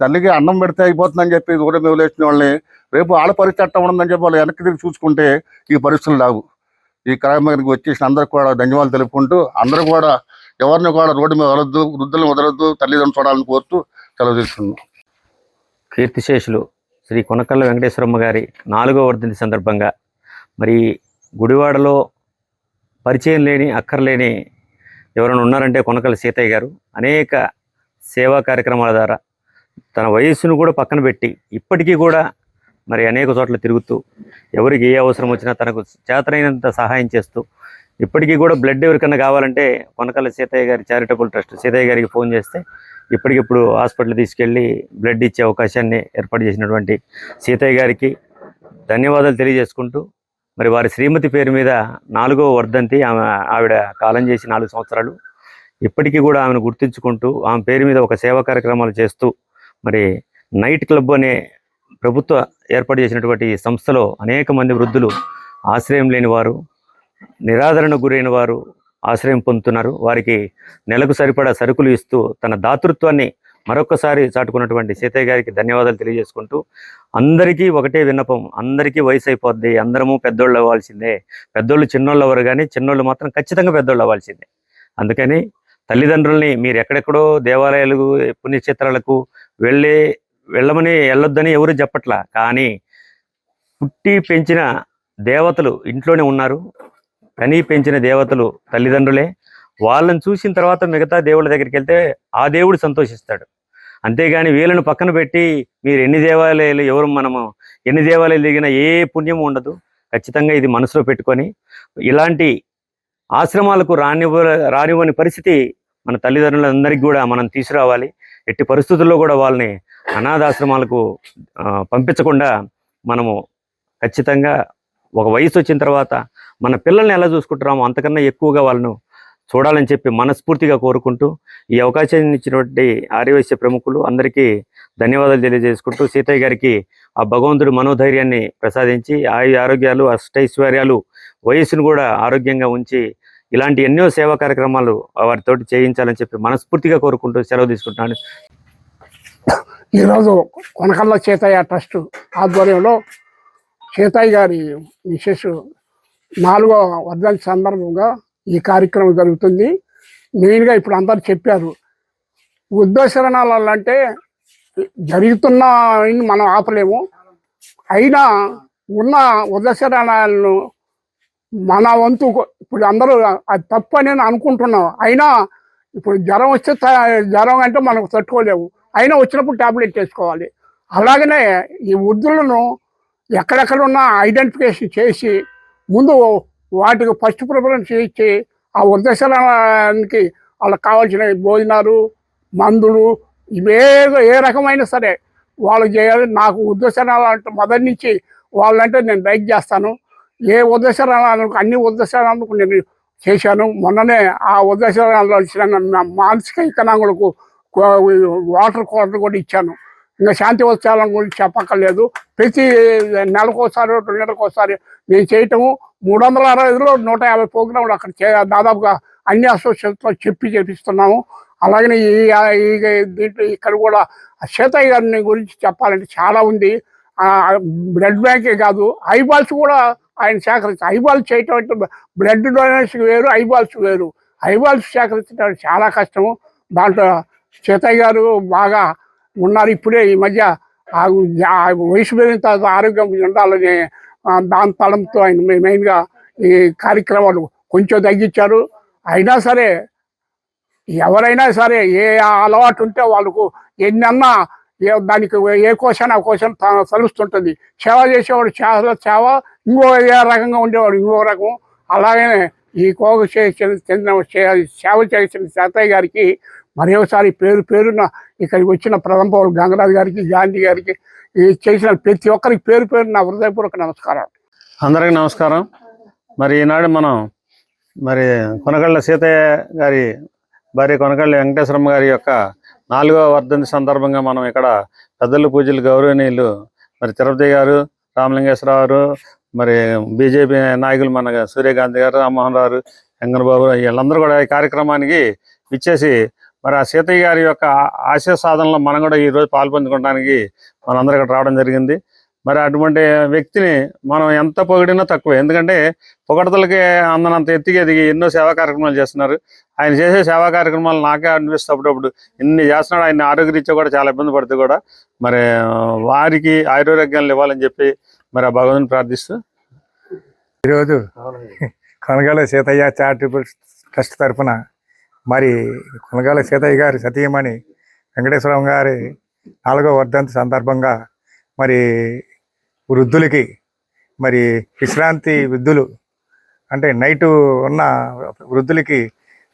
తల్లికి అన్నం పెడితే అయిపోతుందని చెప్పి కూడా మేము లేచిన వాళ్ళని రేపు వాళ్ళ పరిస్థితి అట్ట ఉండదని చెప్పి వాళ్ళు వెనక్కి తిరిగి చూసుకుంటే ఈ పరిస్థితులు రావు. ఈ కార్యక్రమానికి వచ్చేసిన అందరికి కూడా ధన్యవాదాలు తెలుపుకుంటూ అందరూ కూడా ఎవరిని కూడా రోడ్డు మీద వదలొద్దు, వృద్ధులను వదలొద్దు, తల్లిదండ్రులు చూడాలని కోరుతూ సెలవు తీసుకున్నాం. కీర్తిశేషులు శ్రీ కొనకళ్ళ వెంకటేశ్వరమ్మ గారి 4వ వర్ధంతి సందర్భంగా మరి గుడివాడలో పరిచయం లేని అక్కర్లేని ఎవరైనా ఉన్నారంటే కొనకళ్ళ సీతయ్య గారు అనేక సేవా కార్యక్రమాల ద్వారా తన వయస్సును కూడా పక్కన పెట్టి ఇప్పటికీ కూడా మరి అనేక చోట్ల తిరుగుతూ ఎవరికి ఏ అవసరం వచ్చినా తనకు చేతనైనంత సహాయం చేస్తూ ఇప్పటికీ కూడా బ్లడ్ ఎవరికన్నా కావాలంటే కొనకళ్ళ సీతయ్య గారి చారిటబుల్ ట్రస్ట్ సీతయ్య గారికి ఫోన్ చేస్తే ఇప్పటికిప్పుడు హాస్పిటల్ తీసుకెళ్ళి బ్లడ్ ఇచ్చే అవకాశాన్ని ఏర్పాటు చేసినటువంటి సీతయ్య గారికి ధన్యవాదాలు తెలియజేసుకుంటూ మరి వారి శ్రీమతి పేరు మీద 4వ వర్ధంతి ఆవిడ కాలం చేసి 4 సంవత్సరాలు ఇప్పటికీ కూడా ఆమెను గుర్తించుకుంటూ ఆమె పేరు మీద ఒక సేవా కార్యక్రమాలు చేస్తూ మరి నైట్ క్లబ్ అనే ప్రభుత్వ ఏర్పాటు చేసినటువంటి ఈ సంస్థలో అనేక మంది వృద్ధులు ఆశ్రయం లేని వారు నిరాదరణకు గురైన వారు ఆశ్రయం పొందుతున్నారు. వారికి నెలకు సరిపడా సరుకులు ఇస్తూ తన దాతృత్వాన్ని మరొకసారి చాటుకున్నటువంటి సీతయ్య గారికి ధన్యవాదాలు తెలియజేసుకుంటూ అందరికీ ఒకటే విన్నపం, అందరికీ వయసు అయిపోద్ది, అందరము పెద్దోళ్ళు అవ్వాల్సిందే, పెద్దోళ్ళు చిన్నోళ్ళు అవ్వరు కానీ చిన్నోళ్ళు మాత్రం ఖచ్చితంగా పెద్దోళ్ళు అవ్వాల్సిందే. అందుకని తల్లిదండ్రుల్ని మీరు ఎక్కడెక్కడో దేవాలయాలు పుణ్యక్షేత్రాలకు వెళ్ళమని వెళ్ళొద్దని ఎవరు చెప్పట్లా, కానీ పుట్టి పెంచిన దేవతలు ఇంట్లోనే ఉన్నారు. కనీ పెంచిన దేవతలు తల్లిదండ్రులే. వాళ్ళని చూసిన తర్వాత మిగతా దేవుళ్ళ దగ్గరికి వెళ్తే ఆ దేవుడు సంతోషిస్తాడు. అంతేగాని వీళ్ళను పక్కన పెట్టి మీరు ఎన్ని దేవాలయాలు దిగినా ఏ పుణ్యం ఉండదు. ఖచ్చితంగా ఇది మనసులో పెట్టుకొని ఇలాంటి ఆశ్రమాలకు రానివ్వని పరిస్థితి మన తల్లిదండ్రులందరికీ కూడా మనం తీసుకురావాలి. ఎట్టి పరిస్థితుల్లో కూడా వాళ్ళని అనాథాశ్రమాలకు పంపించకుండా మనము ఖచ్చితంగా ఒక వయసు వచ్చిన తర్వాత మన పిల్లల్ని ఎలా చూసుకుంటున్నామో అంతకన్నా ఎక్కువగా వాళ్ళను చూడాలని చెప్పి మనస్ఫూర్తిగా కోరుకుంటూ ఈ అవకాశాన్ని ఇచ్చినటువంటి ఆర్యవైశ్య ప్రముఖులు అందరికీ ధన్యవాదాలు తెలియజేసుకుంటూ సీతయ్య గారికి ఆ భగవంతుడు మనోధైర్యాన్ని ప్రసాదించి ఆరోగ్యాలు అష్టైశ్వర్యాలు వయస్సును కూడా ఆరోగ్యంగా ఉంచి ఇలాంటి ఎన్నో సేవా కార్యక్రమాలు వారితోటి చేయించాలని చెప్పి మనస్ఫూర్తిగా కోరుకుంటూ సెలవు తీసుకుంటున్నాను. ఈరోజు కొనకళ్ళ సీతయ్య ట్రస్ట్ ఆధ్వర్యంలో సీతయ్య గారి విశేష 4వ వర్ధంతి సందర్భంగా ఈ కార్యక్రమం జరుగుతుంది. మెయిన్గా ఇప్పుడు అందరు చెప్పారు, వృద్ధశరణాలు అంటే జరుగుతున్న మనం ఆపలేము. అయినా ఉన్న వృద్ధశరణాలను మన వంతు ఇప్పుడు అందరూ అది తప్పు అని అనుకుంటున్నాం. అయినా ఇప్పుడు జ్వరం వస్తే జ్వరం అంటే మనకు తట్టుకోలేము, అయినా వచ్చినప్పుడు ట్యాబ్లెట్ వేసుకోవాలి. అలాగనే ఈ వృద్ధులను ఎక్కడెక్కడ ఉన్న ఐడెంటిఫికేషన్ చేసి ముందు వాటికి ఫస్ట్ ప్రిఫరెన్స్ ఇచ్చి ఆ వృద్ధశరణానికి వాళ్ళకి కావాల్సిన భోజనాలు మందులు ఏ రకమైన సరే వాళ్ళు చేయాలి. నాకు వృద్ధశరణాలు అంటే మొదటి నుంచి వాళ్ళంటే నేను లైక్ చేస్తాను. ఏ వృద్ధశరణాలకు అన్ని వృద్ధశరణాలకు నేను చేశాను. మొన్ననే ఆ వృద్ధశరణాలు వచ్చిన మానసిక వికలాంగులకు వాటర్ క్వార్టర్ కూడా ఇచ్చాను. ఇంకా శాంతి ఉత్సవాల గురించి చెప్పక్కర్లేదు. ప్రతి నెలకోసారి 2 నెలలకోసారి నేను చేయటము 365లో 150 ప్రోగ్రాములు అక్కడ దాదాపుగా అన్ని అసోసియేషన్తో చేపిస్తున్నాము. అలాగనే దీంట్లో ఇక్కడ కూడా సీతయ్య గారిని గురించి చెప్పాలంటే చాలా ఉంది. బ్లడ్ బ్యాంకే కాదు, ఐబాల్స్ కూడా ఆయన సేకరించి ఐబాల్స్ చేయటం అంటే బ్లడ్ డొనేషన్ వేరు, ఐబాల్స్ వేరు. ఐబాల్స్ సేకరించడం చాలా కష్టము. దాంట్లో సీతయ్య గారు బాగా ఉన్నారు. ఇప్పుడే ఈ మధ్య వయసు పెరిగిన తర్వాత ఆరోగ్యం ఉండాలని దాని తలంతో ఆయన మెయిన్గా ఈ కార్యక్రమాలు కొంచెం తగ్గించారు. అయినా సరే ఎవరైనా సరే ఏ అలవాటు ఉంటే వాళ్ళకు ఎన్నన్నా దానికి ఏ క్వశ్చన్ ఆ క్వశ్చన్ తలుస్తుంటుంది. సేవ చేసేవాడు సేవ, ఇంకో ఏ రకంగా ఉండేవాడు ఇంకో రకం. అలాగే ఈ కోగ చెందిన సేవ చేసిన సీతయ్య గారికి మరి ఒకసారి పేరున ఇక్కడికి వచ్చిన ప్రథమ పౌరులు గంగరాజు గారికి, గాంధీ గారికి, ఈ చేసిన ప్రతి ఒక్కరికి పేరు నా హృదయపూర్వక నమస్కారం. అందరికీ నమస్కారం. మరి ఈనాడు మనం కొనకళ్ళ సీతయ్య గారి భార్య కొనకళ్ళ వెంకటేశ్వరమ్మ గారి యొక్క 4వ వర్ధంతి సందర్భంగా మనం ఇక్కడ పెద్దలు పూజలు గౌరవనీయులు తిరుపతి గారు, రామలింగేశ్వరరావు గారు, బీజేపీ నాయకులు మన సూర్యకాంత్ గారు, రామ్మోహన్ రావు, వెంకన్న బాబు, వీళ్ళందరూ కూడా ఈ కార్యక్రమానికి ఇచ్చేసి మరి ఆ సీతయ్య గారి యొక్క ఆశయ సాధనలో మనం కూడా ఈరోజు పాల్పంచుకోవడానికి మనందరూ ఇక్కడ రావడం జరిగింది. మరి అటువంటి వ్యక్తిని మనం ఎంత పొగిడినా తక్కువే, ఎందుకంటే పొగడతలకి అందనంత ఎత్తుకి ఎదిగి ఎన్నో సేవా కార్యక్రమాలు చేస్తున్నారు. ఆయన చేసే సేవా కార్యక్రమాలు నాకే అనిపిస్తే అప్పుడప్పుడు ఇన్ని చేస్తున్నాడు. ఆయన ఆరోగ్యరీత్యా కూడా చాలా ఇబ్బంది పడుతూ కూడా మరి వారికి ఆయురారోగ్యాలు ఇవ్వాలని చెప్పి మరి ఆ భగవంతుని ప్రార్థిస్తూ ఈరోజు కొనగాల సీతయ్య చారిటబుల్ ట్రస్ట్ తరఫున మరి కొనగాల సీతయ్య గారి సతీమణి వెంకటేశ్వరం గారి 4వ వర్ధంతి సందర్భంగా మరి వృద్ధులకి మరి విశ్రాంతి వృద్ధులు అంటే నైటు ఉన్న వృద్ధులకి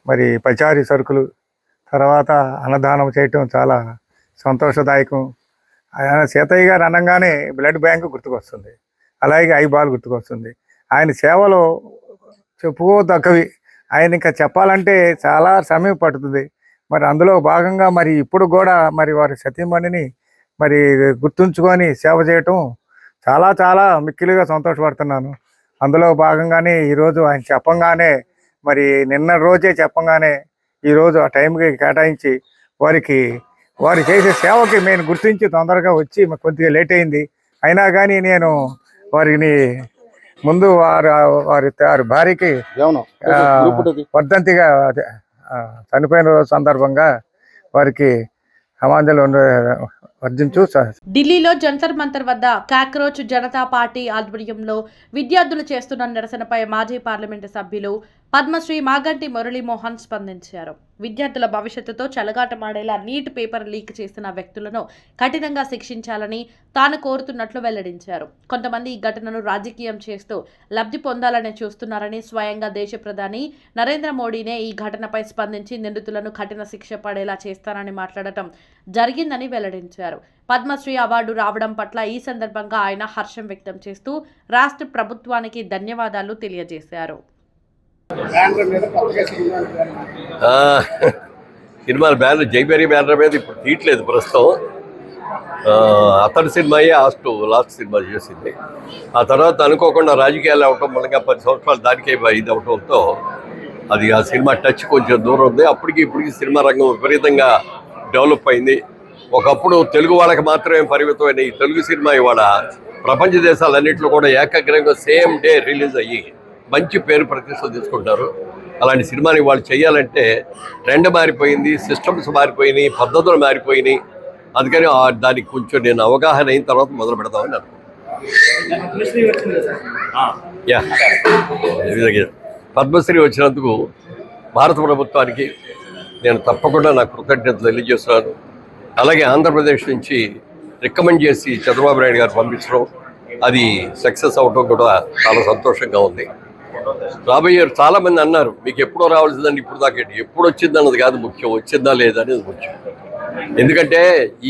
మరి పచారీ సరుకులు తర్వాత అన్నదానం చేయటం చాలా సంతోషదాయకం. ఆయన సీతయ్య గారు అనగానే బ్లడ్ బ్యాంకు గుర్తుకొస్తుంది, అలాగే ఐబాల్ గుర్తుకొస్తుంది. ఆయన సేవలు చెప్పుకోదగ్గవి. ఆయన ఇంకా చెప్పాలంటే చాలా సమయం పడుతుంది. మరి అందులో భాగంగా మరి ఇప్పుడు కూడా మరి వారి సతీమణిని మరి గుర్తుంచుకొని సేవ చేయటం చాలా చాలా మిక్కిలిగా సంతోషపడుతున్నాను. అందులో భాగంగానే ఈరోజు ఆయన చెప్పంగానే మరి నిన్న రోజే చెప్పంగానే ఈరోజు ఆ టైంకి కేటాయించి వారు చేసే సేవకి నేను గుర్తించి తొందరగా వచ్చి కొద్దిగా లేట్ అయింది. అయినా కానీ నేను వారిని ముందు వారి భార్యకి వర్ధంతిగా చనిపోయిన రోజు సందర్భంగా వారికి సమాజంలో వర్ధించు. ఢిల్లీలో జంతర్ మంతర్ వద్ద కాక్రోచ్ జనతా పార్టీ ఆధ్వర్యంలో విద్యార్థులు చేస్తున్న నిరసనపై మాజీ పార్లమెంటు సభ్యులు పద్మశ్రీ మాగంటి మురళీమోహన్ స్పందించారు. విద్యార్థుల భవిష్యత్తుతో చెలగాటమాడేలా నీట్ పేపర్ లీక్ చేసిన వ్యక్తులను కఠినంగా శిక్షించాలని తాను కోరుతున్నట్లు వెల్లడించారు. కొంతమంది ఈ ఘటనను రాజకీయం చేస్తూ లబ్ధి పొందాలని చూస్తున్నారని, స్వయంగా దేశ ప్రధాని నరేంద్ర మోడీనే ఈ ఘటనపై స్పందించి నిందితులను కఠిన శిక్ష పడేలా చేస్తారని మాట్లాడటం జరిగిందని వెల్లడించారు. పద్మశ్రీ అవార్డు రావడం పట్ల ఈ సందర్భంగా ఆయన హర్షం వ్యక్తం చేస్తూ రాష్ట్ర ప్రభుత్వానికి ధన్యవాదాలు తెలియజేశారు. సినిమాల బ్యానర్ జైబెరీ బ్యానర్ మీద ఇప్పుడు తీయట్లేదు ప్రస్తుతం. అతని సినిమాయే లాస్ట్ సినిమా చేసింది. ఆ తర్వాత అనుకోకుండా రాజకీయాలు అవటం మూలంగా 10 సంవత్సరాలు దానికే ఇది అవటంతో అది ఆ సినిమా టచ్ కొంచెం దూరం ఉంది. ఇప్పటికి సినిమా రంగం విపరీతంగా డెవలప్ అయింది. ఒకప్పుడు తెలుగు వాళ్ళకి మాత్రమే పరిమితమైన ఈ తెలుగు సినిమా ఇవాళ ప్రపంచ దేశాలన్నింటిలో కూడా ఏకాగ్రంగా సేమ్ డే రిలీజ్ అయ్యి మంచి పేరు ప్రతిష్టలు తీసుకుంటారు. అలాంటి సినిమాని వాళ్ళు చేయాలంటే ట్రెండ్ మారిపోయింది, సిస్టమ్స్ మారిపోయినాయి, పద్ధతులు మారిపోయినాయి. అందుకని దానికి కొంచెం నేను అవగాహన అయిన తర్వాత మొదలు పెడతామని అనుకుంటున్నాను. పద్మశ్రీ వచ్చినందుకు భారత ప్రభుత్వానికి నేను తప్పకుండా నాకు కృతజ్ఞతలు తెలియజేస్తున్నాను. అలాగే ఆంధ్రప్రదేశ్ నుంచి రికమెండ్ చేసి చంద్రబాబు నాయుడు గారు పంపించడం, అది సక్సెస్ అవడం కూడా చాలా సంతోషంగా ఉంది. రాబోయే చాలామంది అన్నారు మీకు ఎప్పుడో రావాల్సిందని, ఇప్పుడు దాకా ఎప్పుడు వచ్చిందన్నది కాదు ముఖ్యం, వచ్చిందా లేదా అనేది ముఖ్యం. ఎందుకంటే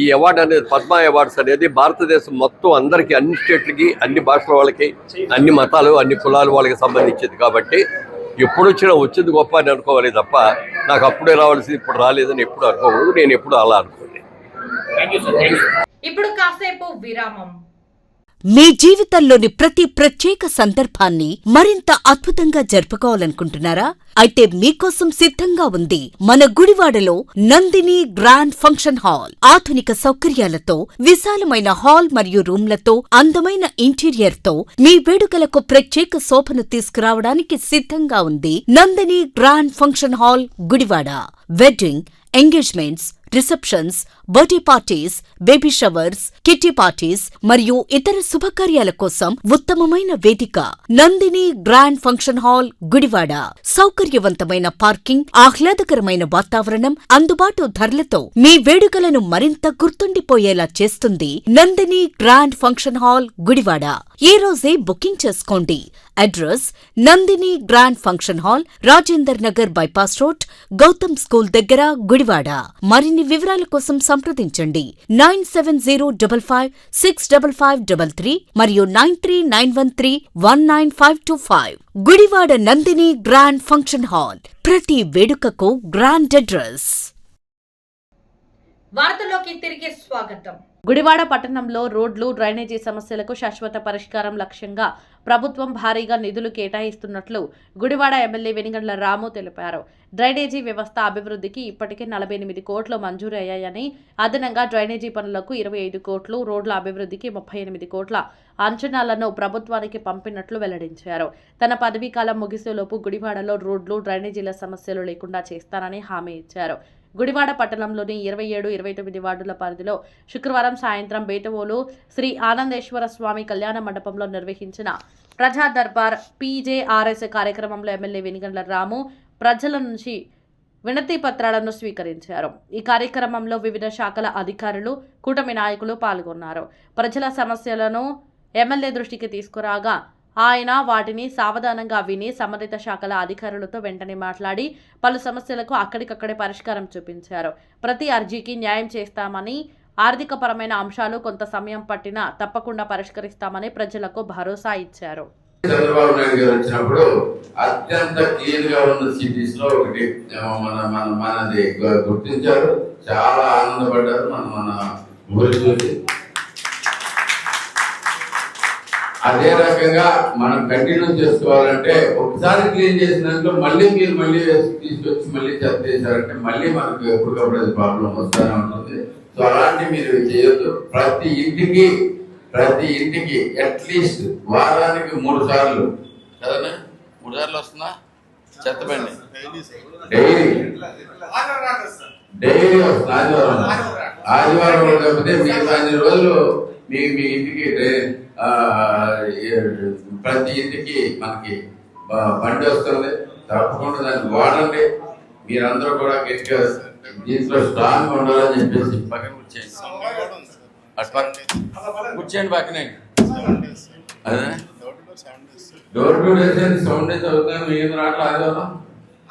ఈ అవార్డు అనేది పద్మ అవార్డ్స్ అనేది భారతదేశం మొత్తం అందరికీ, అన్ని స్టేట్లకి, అన్ని భాషల వాళ్ళకి, అన్ని మతాలు, అన్ని కులాల వాళ్ళకి సంబంధించింది. కాబట్టి ఎప్పుడు వచ్చింది గొప్ప అని అనుకోవాలి తప్ప నాకు అప్పుడే రావాల్సింది ఇప్పుడు రాలేదని ఎప్పుడు అనుకోకూడదు. నేను ఎప్పుడు అలా అనుకోలేదు. ఇప్పుడు కాసేపు విరామం. మీ జీవితంలోని ప్రతి ప్రత్యేక సందర్భాన్ని మరింత అద్భుతంగా జరుపుకోవాలనుకుంటున్నారా? అయితే మీకోసం సిద్ధంగా ఉంది మన గుడివాడలో నందిని గ్రాండ్ ఫంక్షన్ హాల్. ఆధునిక సౌకర్యాలతో, విశాలమైన హాల్ మరియు రూమ్లతో, అందమైన ఇంటీరియర్ తో మీ వేడుకలకు ప్రత్యేక శోభను తీసుకురావడానికి సిద్ధంగా ఉంది Nandini grand function hall Gudivada. Wedding, engagements, receptions, birthday parties, baby showers, kitty parties మరియు ఇతర శుభకార్యాల కోసం ఉత్తమమైన వేదిక Nandini grand function hall Gudivada. సౌకర్యవంతమైన పార్కింగ్, ఆహ్లాదకరమైన వాతావరణం, అందుబాటు ధరలతో మీ వేడుకలను మరింత గుర్తుండిపోయేలా చేస్తుంది Nandini grand function hall Gudivada. ఈ రోజే బుకింగ్ చేసుకోండి. Address Nandini grand function hall, Rajendar Nagar bypass road, Gautam school దగ్గర గుడివాడ. మరిన్ని వివరాల కోసం సంప్రదించండి 9705565533 మరియు 9391319525. Gudivada Nandini grand function hall, ప్రతి వేడుకకు గ్రాండ్ అడ్రస్. వార్తలోకి తిరిగి స్వాగతం. గుడివాడ పట్టణంలో రోడ్లు, డ్రైనేజీ సమస్యలకు శాశ్వత పరిష్కారం లక్ష్యంగా ప్రభుత్వం భారీగా నిధులు కేటాయిస్తున్నట్లు గుడివాడ ఎమ్మెల్యే వెనిగండ్ల రాము తెలిపారు. డ్రైనేజీ వ్యవస్థ అభివృద్ధికి ఇప్పటికే 48 కోట్లు మంజూరు అయ్యాయని, అదనంగా డ్రైనేజీ పనులకు 25 కోట్లు, రోడ్ల అభివృద్ధికి 38 కోట్ల అంచనాలను ప్రభుత్వానికి పంపినట్లు వెల్లడించారు. తన పదవీ కాలం ముగిసేలోపు గుడివాడలో రోడ్లు, డ్రైనేజీల సమస్యలు లేకుండా చేస్తానని హామీ ఇచ్చారు. గుడివాడ పట్టణంలోని 27, 29 వార్డుల పరిధిలో శుక్రవారం సాయంత్రం బేటవోలు శ్రీ ఆనందేశ్వర స్వామి కళ్యాణ మండపంలో నిర్వహించిన ప్రజా దర్బార్ PJRS కార్యక్రమంలో ఎమ్మెల్యే వెనిగండ్ల రాము ప్రజల నుంచి వినతి పత్రాలను స్వీకరించారు. ఈ కార్యక్రమంలో వివిధ శాఖల అధికారులు, కూటమి నాయకులు పాల్గొన్నారు. ప్రజల సమస్యలను ఎమ్మెల్యే దృష్టికి తీసుకురాగా ఆయన వాటిని సావధానంగా విని సంబంధిత శాఖల అధికారులతో వెంటనే మాట్లాడి పలు సమస్యలకు అక్కడికక్కడే పరిష్కారం చూపించారు. ప్రతి అర్జీకి న్యాయం చేస్తామని, ఆర్థికపరమైన అంశాలు కొంత సమయం పట్టినా తప్పకుండా పరిష్కరిస్తామని ప్రజలకు భరోసా ఇచ్చారు. చంద్రబాబు నాయుడు గారు వచ్చినప్పుడు అత్యంత క్లీన్ గా ఉన్న సిటీస్ లో ఒకటి మనది గుర్తించారు. చాలా ఆనందపడ్డారు మన ఊరి చూసి. అదే రకంగా మనం కంటిన్యూ చేసుకోవాలంటే ఒకసారి క్లీన్ చేసిన దాంట్లో మళ్ళీ తీసుకొచ్చి మళ్ళీ చెత్త చేశారంటే మళ్ళీ మనకు ఎప్పటికప్పుడు అది ప్రాబ్లం వస్తూనే ఉంటుంది. సో అలాంటి మీరు చేయొద్దు. ప్రతి ఇంటికి అట్లీస్ట్ వారానికి 3 సార్లు కదనా, 3 సార్లు వస్తుందా చెత్త బండి? డైలీ వస్తుంది. ఆదివారం కాకపోతే మీరు 5 రోజులు మీ ఇంటికి ప్రతి ఇంటికి మనకి బండి వస్తుంది. తప్పకుండా దాన్ని వాడండి. మీరందరూ కూడా గట్టిగా దీంట్లో స్ట్రాంగ్ ఉండాలని చెప్పేసి పక్కన కూర్చోండి పక్కనే. అదే డోర్ టు డేస్ అయితే 7 days అవుతాను. ఏం రావట్లేదు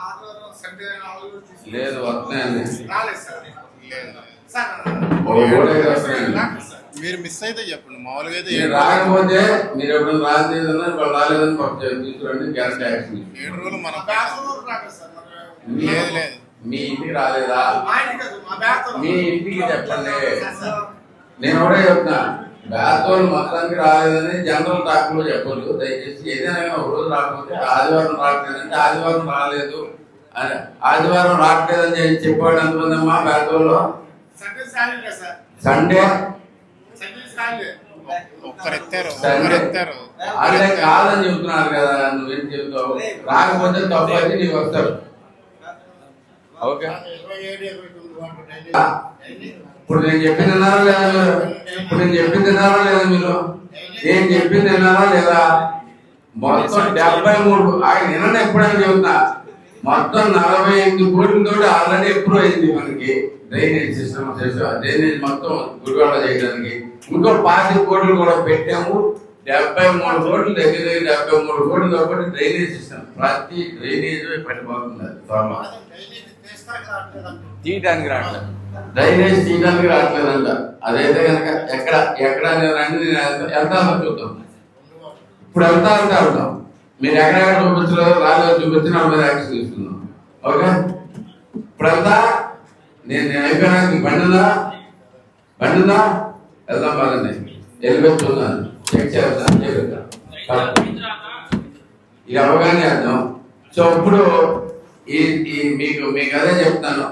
ఆదివారం లేదు, వస్తున్నాయండి. మీరు మిస్ అయితే చెప్పండి. మామూలుగా అయితే రాకపోతే మీరు ఎప్పుడు రాలేదన్నా వాళ్ళు రాలేదని తీసుకురండి. Guarantee action. 7 రోజులు మనం మీ ఇంటికి రాలేదా? మీ ఇంటికి చెప్పండి. నేను కూడా చెప్తున్నా, బ్యాతోళ్ళు మొత్తానికి రాలేదని జనరల్ టాక్ లో చెప్పొద్దు. దయచేసి ఏదైనా ఒక రోజు రాకపోతే ఆదివారం రావట్లేదంటే ఆదివారం రాలేదు అని, ఆదివారం రావట్లేదని చెప్పాడు ఎంతమంది అమ్మా బ్యాతోళ్ళు? సండే అదే కాదని చెబుతున్నారు కదా. నువ్వేం చెబుతావు? రాకపోతే తప్పు అయితే నీకు వస్తారు. ఓకే, ఇప్పుడు నేను చెప్పింది విన్నారా లేదా? ఇప్పుడు నేను చెప్పింది విన్నారా లేదా? మీరు నేను చెప్పింది విన్నారా లేదా? మొత్తం 73 ఆయన నిన్న ఎప్పుడైనా చెబుతున్నా, మొత్తం 48 కోట్లతో ఆల్రెడీ అప్రూవ్ అయింది మనకి డ్రైనేజ్ సిస్టమ్. డ్రైనేజ్ మొత్తం గుడివాడ చేయడానికి ఇంకో 5 కోట్లు కూడా పెట్టాము. 73 కోట్లు దగ్గర 73 కోట్లు కాబట్టి డ్రైనేజ్ సిస్టమ్ ప్రతి డ్రైనేజ్ పడిపోతుంది. తీయడానికి రావట్లేదు, డ్రైనేజ్ తీయడానికి రావట్లేదంట. అదైతే కనుక ఎక్కడ రండి, నేను వెళ్తాను చూద్దాం. ఇప్పుడు వెళ్తా వెళ్తాం. మీరు ఎక్కడెక్కడ చూపించలేదు, రాలేదు చూపించి నా మీద యాక్షన్ తీసుకుందాం. ఓకే, ఇప్పుడు వెళ్తా. నేను అయిపోయినా బండి ఉందా వెళ్దాం. బాగానే వెళ్ళిపోయి చూద్దాం, చెక్ చేస్తాను. ఇది అవగానే అర్థం. సో ఇప్పుడు మీకు అదే చెప్తాను.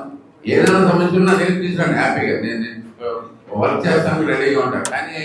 ఏదైనా సమస్య ఉన్నా నేను తీసుకురండి, హ్యాపీగా నేను వర్క్ చేస్తాను, రెడీగా ఉంటాను. కానీ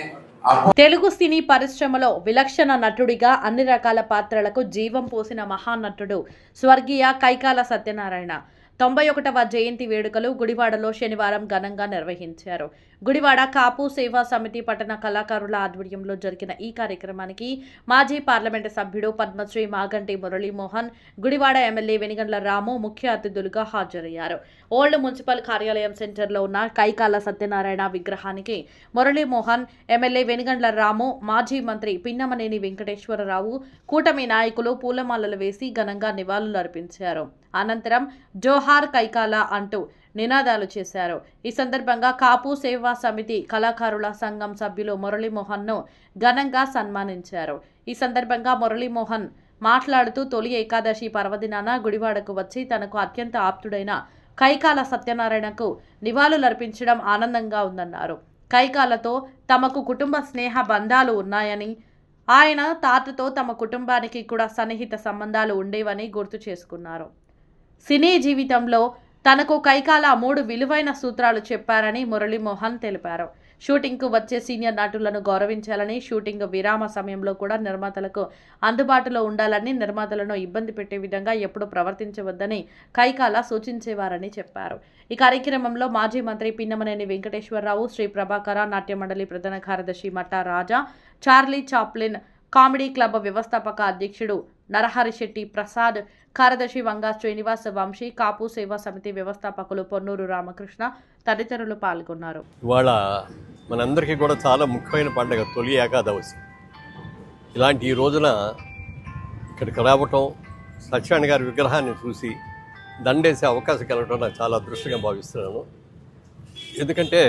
తెలుగు సినీ పరిశ్రమలో విలక్షణ నటుడిగా అన్ని రకాల పాత్రలకు జీవం పోసిన మహానటుడు స్వర్గీయ కైకాల సత్యనారాయణ 91వ జయంతి వేడుకలు గుడివాడలో శనివారం ఘనంగా నిర్వహించారు. గుడివాడ కాపు సేవా సమితి పట్టణ కళాకారుల ఆధ్వర్యంలో జరిగిన ఈ కార్యక్రమానికి మాజీ పార్లమెంటు సభ్యుడు పద్మశ్రీ మాగంటి మురళీమోహన్, గుడివాడ ఎమ్మెల్యే వెనిగండ్ల రాము ముఖ్య అతిథులుగా హాజరయ్యారు. ఓల్డ్ మున్సిపల్ కార్యాలయం సెంటర్లో ఉన్న కైకాల సత్యనారాయణ విగ్రహానికి మురళీమోహన్, ఎమ్మెల్యే వెనిగండ్ల రాము, మాజీ మంత్రి పిన్నమనేని వెంకటేశ్వరరావు, కూటమి నాయకులు పూలమాలలు వేసి ఘనంగా నివాళులర్పించారు. అనంతరం జోహార్ కైకాల అంటూ నినాదాలు చేశారు. ఈ సందర్భంగా కాపు సేవా సమితి కళాకారుల సంఘం సభ్యులు మురళీమోహన్ను ఘనంగా సన్మానించారు. ఈ సందర్భంగా మురళీమోహన్ మాట్లాడుతూ తొలి ఏకాదశి పర్వదినాన గుడివాడకు వచ్చి తనకు అత్యంత ఆప్తుడైన కైకాల సత్యనారాయణకు నివాళులర్పించడం ఆనందంగా ఉందన్నారు. కైకాలతో తమకు కుటుంబ స్నేహ బంధాలు ఉన్నాయని, ఆయన తాతతో తమ కుటుంబానికి కూడా సన్నిహిత సంబంధాలు ఉండేవని గుర్తు చేసుకున్నారు. సినీ జీవితంలో తనకు కైకాల 3 విలువైన సూత్రాలు చెప్పారని మురళీమోహన్ తెలిపారు. షూటింగ్కు వచ్చే సీనియర్ నటులను గౌరవించాలని, షూటింగ్ విరామ సమయంలో కూడా నిర్మాతలకు అందుబాటులో ఉండాలని, నిర్మాతలను ఇబ్బంది పెట్టే విధంగా ఎప్పుడూ ప్రవర్తించవద్దని కైకాల సూచించేవారని చెప్పారు. ఈ కార్యక్రమంలో మాజీ మంత్రి పిన్నమనేని వెంకటేశ్వరరావు, శ్రీ ప్రభాకర, నాట్య మండలి ప్రధాన కార్యదర్శి మట్టా రాజా, చార్లీ చాప్లిన్, కామెడీ క్లబ్ వ్యవస్థాపక అధ్యక్షుడు నరహరి శెట్టి ప్రసాద్, కార్యదర్శి వంగా శ్రీనివాస్ వంశీ, కాపు సేవా సమితి వ్యవస్థాపకులు పొన్నూరు రామకృష్ణ తదితరులు పాల్గొన్నారు. ఇవాళ మనందరికీ కూడా చాలా ముఖ్యమైన పండుగ తొలి ఏకాదశి. ఇలాంటి ఈ రోజున ఇక్కడికి రావటం, సత్యనారాయణ గారి విగ్రహాన్ని చూసి దండేసే అవకాశం కలగడం నాకు చాలా అదృష్టంగా భావిస్తున్నాను. ఎందుకంటే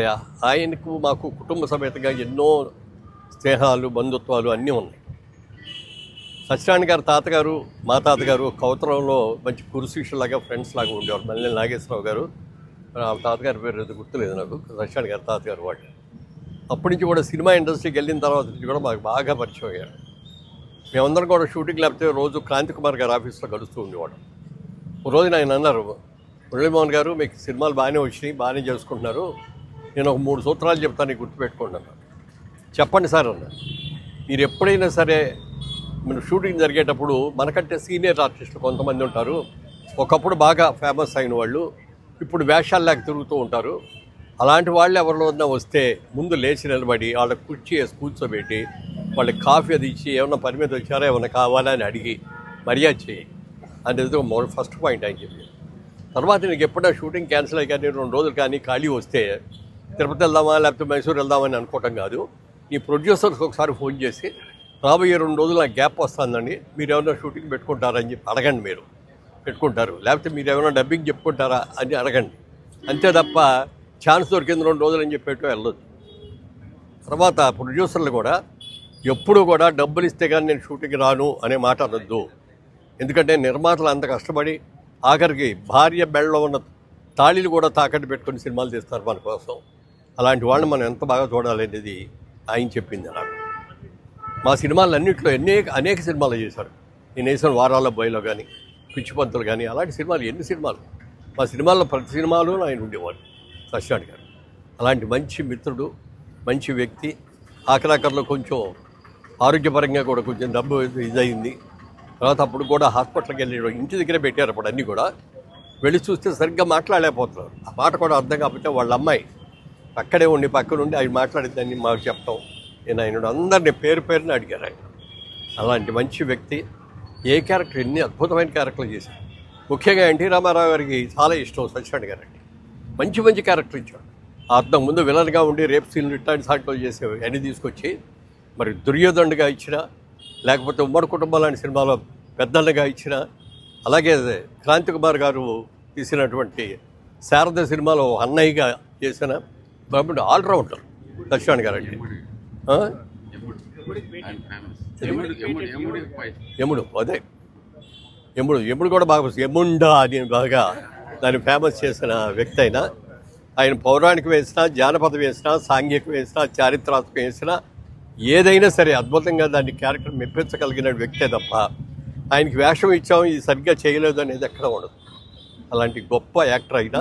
ఆయనకు మాకు కుటుంబ సమేతంగా ఎన్నో స్నేహాలు, బంధుత్వాలు అన్నీ ఉన్నాయి. సత్యనారాయణ గారి తాతగారు, మా తాతగారు కౌతరంలో మంచి కురుశిష్యులాగా ఫ్రెండ్స్ లాగా ఉండేవారు. మల్లెల నాగేశ్వరరావు గారు, ఆ తాతగారి పేరు ఏదో గుర్తులేదు నాకు, సత్యనారాయణ గారి తాతగారు వాళ్ళు. అప్పటి నుంచి కూడా సినిమా ఇండస్ట్రీకి వెళ్ళిన తర్వాత నుంచి కూడా మాకు బాగా పరిచయం అయ్యారు. మేమందరం కూడా షూటింగ్ లేకపోతే రోజు క్రాంతి కుమార్ గారి ఆఫీస్లో గడుస్తూ ఉండేవాడు. ఒక రోజున ఆయన అన్నారు, మురళీమోహన్ గారు మీకు సినిమాలు బాగానే వచ్చినాయి, బాగానే చేసుకుంటున్నారు, నేను ఒక 3 సూత్రాలు చెప్తాను, గుర్తుపెట్టుకోండి అన్నారు. చెప్పండి సార్ అన్నారు. మీరు ఎప్పుడైనా సరే మీరు షూటింగ్ జరిగేటప్పుడు మనకంటే సీనియర్ ఆర్టిస్టులు కొంతమంది ఉంటారు, ఒకప్పుడు బాగా ఫేమస్ అయిన వాళ్ళు ఇప్పుడు వేషాల్లాగా తిరుగుతూ ఉంటారు. అలాంటి వాళ్ళు ఎవరిలో వస్తే ముందు లేచి నిలబడి వాళ్ళకి కుర్చీ వేసి కూర్చోబెట్టి వాళ్ళకి కాఫీ అది ఇచ్చి ఏమన్నా పని మీద వచ్చారో ఏమన్నా కావాలా అని అడిగి మర్యాద చేయి అనేది ఫస్ట్ పాయింట్ అని చెప్పి. తర్వాత నీకు ఎప్పుడైనా షూటింగ్ క్యాన్సిల్ అయ్యి కానీ 2 రోజులు కానీ ఖాళీ వస్తే తిరుపతి వెళ్దామా లేకపోతే మైసూరు వెళ్దామని అనుకోవటం కాదు, నీ ప్రొడ్యూసర్స్కి ఒకసారి ఫోన్ చేసి రాబోయే 2 రోజులు నాకు గ్యాప్ వస్తుందండి, మీరు ఏమైనా షూటింగ్ పెట్టుకుంటారని చెప్పి అడగండి. మీరు పెట్టుకుంటారు, లేకపోతే మీరు ఏమైనా డబ్బింగ్ చెప్పుకుంటారా అని అడగండి. అంతే తప్ప ఛాన్స్ దొరికింది 2 రోజులు అని చెప్పేట్టు వెళ్ళదు. తర్వాత ప్రొడ్యూసర్లు కూడా ఎప్పుడు కూడా డబ్బులు ఇస్తే కానీ నేను షూటింగ్ రాను అనే మాట అనొద్దు. ఎందుకంటే నిర్మాతలు అంత కష్టపడి ఆఖరికి భార్య బెళ్ళలో ఉన్న తాళీలు కూడా తాకట్టు పెట్టుకుని సినిమాలు తీస్తారు మన కోసం. అలాంటి వాళ్ళని మనం ఎంత బాగా చూడాలనేది ఆయన చెప్పింది. నాకు మా సినిమాలు అన్నింటిలో అనేక సినిమాలు చేశారు. నేను వేసిన వారాల బొయ్యలో కానీ, పిచ్చిపంతులు కానీ, అలాంటి సినిమాలు ఎన్ని సినిమాలు. మా సినిమాల్లో ప్రతి సినిమాలో ఆయన ఉండేవాడు సత్యనారాయణ గారు. అలాంటి మంచి మిత్రుడు, మంచి వ్యక్తి. ఆఖరాఖర్లో కొంచెం ఆరోగ్యపరంగా కూడా కొంచెం డబ్బు ఇదయింది. తర్వాత అప్పుడు కూడా హాస్పిటల్కి వెళ్ళి ఇంటి దగ్గరే పెట్టారు. అప్పుడు అన్నీ కూడా వెళ్ళి చూస్తే సరిగ్గా మాట్లాడలేకపోతున్నారు. ఆ మాట కూడా అర్థం కాకపోతే వాళ్ళ అమ్మాయి అక్కడే ఉండి పక్కనుండి ఆయన మాట్లాడిద్దని మాకు చెప్పడం, నేను ఆయన అందరినీ పేరు పేరుని అడిగారు. ఆయన అలాంటి మంచి వ్యక్తి. ఏ క్యారెక్టర్, ఎన్ని అద్భుతమైన క్యారెక్టర్లు చేశారు. ముఖ్యంగా ఎన్టీ రామారావు గారికి చాలా ఇష్టం సత్యనారాయణ గారు అంటే. మంచి మంచి క్యారెక్టర్ ఇచ్చాడు. అర్థం ముందు విలన్గా ఉండి రేప్ సీన్లు ఇట్లాంటి సాట్లో చేసేవి అన్నీ తీసుకొచ్చి మరి దుర్యోధనుడిగా ఇచ్చిన, లేకపోతే ఉమ్మడి కుటుంబం లాంటి సినిమాలో పెద్దన్నగా ఇచ్చిన, అలాగే క్రాంతి కుమార్ గారు తీసినటువంటి శారద సినిమాలో అన్నయ్యగా చేసిన ఆల్రౌండర్ సత్యనారాయణ గారు అంటే. యముడు, అదే యముడు కూడా బాగా యముండా అని బాగా దాన్ని ఫేమస్ చేసిన వ్యక్తి అయినా, ఆయన పౌరాణిక వేసినా, జానపద వేసినా, సాంఘిక వేసినా, చారిత్రాత్మక వేసినా ఏదైనా సరే అద్భుతంగా దాన్ని క్యారెక్టర్ మెప్పించగలిగిన వ్యక్తే తప్ప ఆయనకి వేషం ఇచ్చాము ఇది సరిగ్గా చేయలేదు అనేది ఎక్కడ ఉండదు. అలాంటి గొప్ప యాక్టర్ అయినా,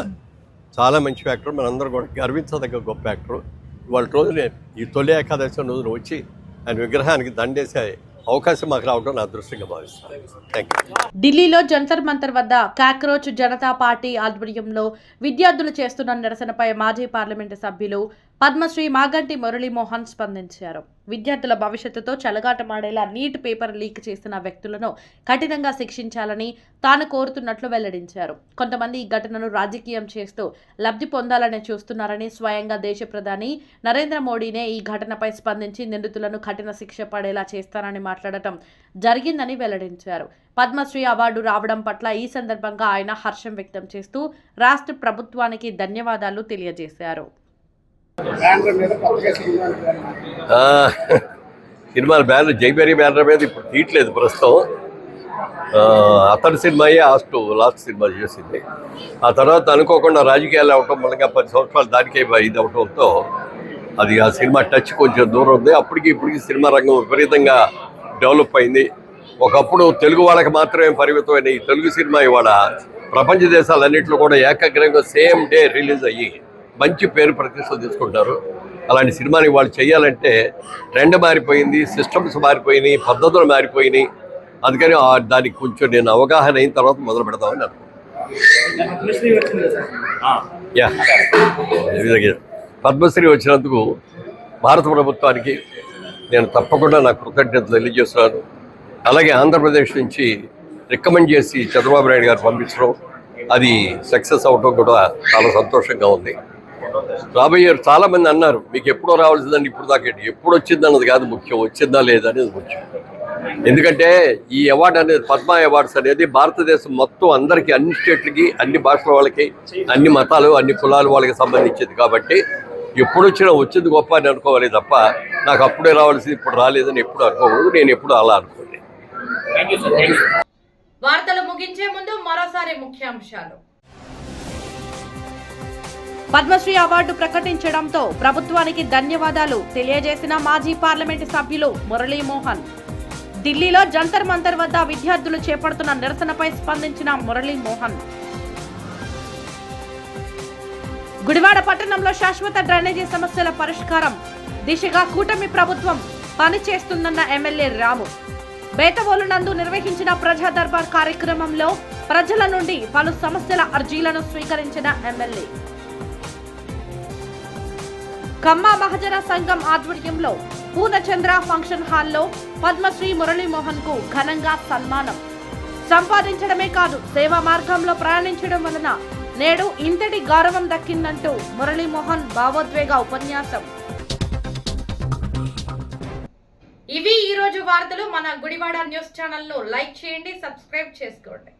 చాలా మంచి యాక్టర్, మనందరూ కూడా గర్వించదగ్గ గొప్ప యాక్టర్. ఇవాళ రోజునే ఈ తొలి ఏకాదశి రోజున వచ్చి ఆయన విగ్రహానికి దండేసే అవకాశం మాకు రావడం నా అదృష్టంగా భావిస్తాను. Thank you. ఢిల్లీలో జంతర్ మంతర్ వద్ద కాక్రోచ్ జనతా పార్టీ ఆధ్వర్యంలో విద్యార్థులు చేస్తున్న నిరసనపై మాజీ పార్లమెంటు సభ్యులు పద్మశ్రీ మాగంటి మురళీమోహన్ స్పందించారు. విద్యార్థుల భవిష్యత్తుతో చెలగాటమాడేలా నీట్ పేపర్ లీక్ చేసిన వ్యక్తులను కఠినంగా శిక్షించాలని తాను కోరుతున్నట్లు వెల్లడించారు. కొంతమంది ఈ ఘటనను రాజకీయం చేస్తూ లబ్ధి పొందాలని చూస్తున్నారని, స్వయంగా దేశ ప్రధాని నరేంద్ర మోడీనే ఈ ఘటనపై స్పందించి నిందితులను కఠిన శిక్ష పడేలా చేస్తానని మాట్లాడటం జరిగిందని వెల్లడించారు. పద్మశ్రీ అవార్డు రావడం పట్ల ఈ సందర్భంగా ఆయన హర్షం వ్యక్తం చేస్తూ రాష్ట్ర ప్రభుత్వానికి ధన్యవాదాలు తెలియజేశారు. సినిమాల బ్యానర్ జైబేరీ బ్యానర్ మీద ఇప్పుడు తీయట్లేదు ప్రస్తుతం. అతడి సినిమాయే లాస్ట్ సినిమా చేసింది. ఆ తర్వాత అనుకోకుండా రాజకీయాలు అవటం మూలంగా 10 సంవత్సరాలు దానికే ఇది అవటంతో అది ఆ సినిమా టచ్ కొంచెం దూరం ఉంది. అప్పటికి ఇప్పటికి సినిమా రంగం విపరీతంగా డెవలప్ అయింది. ఒకప్పుడు తెలుగు వాళ్ళకి మాత్రమే పరిమితమైన ఈ తెలుగు సినిమా ఇవాళ ప్రపంచ దేశాలన్నింటిలో కూడా ఏకాగ్రంగా సేమ్ డే రిలీజ్ అయ్యి మంచి పేరు ప్రతిష్టలు తీసుకుంటారు. అలాంటి సినిమాని వాళ్ళు చేయాలంటే ట్రెండ్ మారిపోయింది, సిస్టమ్స్ మారిపోయినాయి, పద్ధతులు మారిపోయినాయి. అందుకని దానికి కొంచెం నేను అవగాహన అయిన తర్వాత మొదలు పెడతామని పద్మశ్రీ వచ్చినందుకు భారత ప్రభుత్వానికి నేను తప్పకుండా నా కృతజ్ఞతలు తెలియజేస్తున్నాను. అలాగే ఆంధ్రప్రదేశ్ నుంచి రికమెండ్ చేసి చంద్రబాబు నాయుడు గారు పంపించడం, అది సక్సెస్ అవడం కూడా చాలా సంతోషంగా ఉంది. రాబోయే చాలామంది అన్నారు మీకు ఎప్పుడో రావాల్సిందండి, ఇప్పుడు దాకా ఎప్పుడు వచ్చిందన్నది కాదు ముఖ్యం, వచ్చిందా లేదా అనేది ముఖ్యం. ఎందుకంటే ఈ అవార్డు అనేది పద్మ అవార్డ్స్ అనేది భారతదేశం మొత్తం అందరికీ, అన్ని స్టేట్లకి, అన్ని భాషల వాళ్ళకి, అన్ని మతాలు, అన్ని కులాల వాళ్ళకి సంబంధించింది. కాబట్టి ఎప్పుడు వచ్చినా వచ్చింది గొప్ప అని అనుకోవాలి తప్ప నాకు అప్పుడే రావాల్సింది ఇప్పుడు రాలేదని ఎప్పుడు అనుకోకూడదు. నేను ఎప్పుడు అలా అనుకోండి. వార్తలు ముగించే ముందు మరోసారి ముఖ్యాంశాలు. పద్మశ్రీ అవార్డు ప్రకటించడంతో ప్రభుత్వానికి ధన్యవాదాలు తెలియజేసిన మాజీ పార్లమెంటు సభ్యులు మురళీమోహన్. ఢిల్లీలో జంతర్ మంతర్ వద్ద విద్యార్థులు చేపడుతున్న నిరసనపై స్పందించిన మురళీమోహన్. గుడివాడ పట్టణంలో శాశ్వత డ్రైనేజీ సమస్యల పరిష్కారం దిశగా కూటమి ప్రభుత్వం పనిచేస్తుందన్న ఎమ్మెల్యే రాము. బేతవోలు నందు నిర్వహించిన ప్రజా దర్బార్ కార్యక్రమంలో ప్రజల నుండి పలు సమస్యల అర్జీలను స్వీకరించిన ఎమ్మెల్యే. కమ్మ మహజన సంఘం ఆధ్వర్యంలో పూర్ణచంద్ర ఫంక్షన్ హాల్లో పద్మశ్రీ మురళీమోహన్ కు ఘనంగా సన్మానం. సంపాదించడమే కాదు, సేవా మార్గంలో ప్రయాణించడం వలన నేడు ఇంతటి గౌరవం దక్కిందంటూ మురళీమోహన్ భావోద్వేగ ఉపన్యాసం. ఇవి ఈ రోజు వార్తలు. మన గుడివాడ న్యూస్ ఛానల్ ను లైక్ చేయండి, సబ్స్క్రైబ్ చేసుకోండి.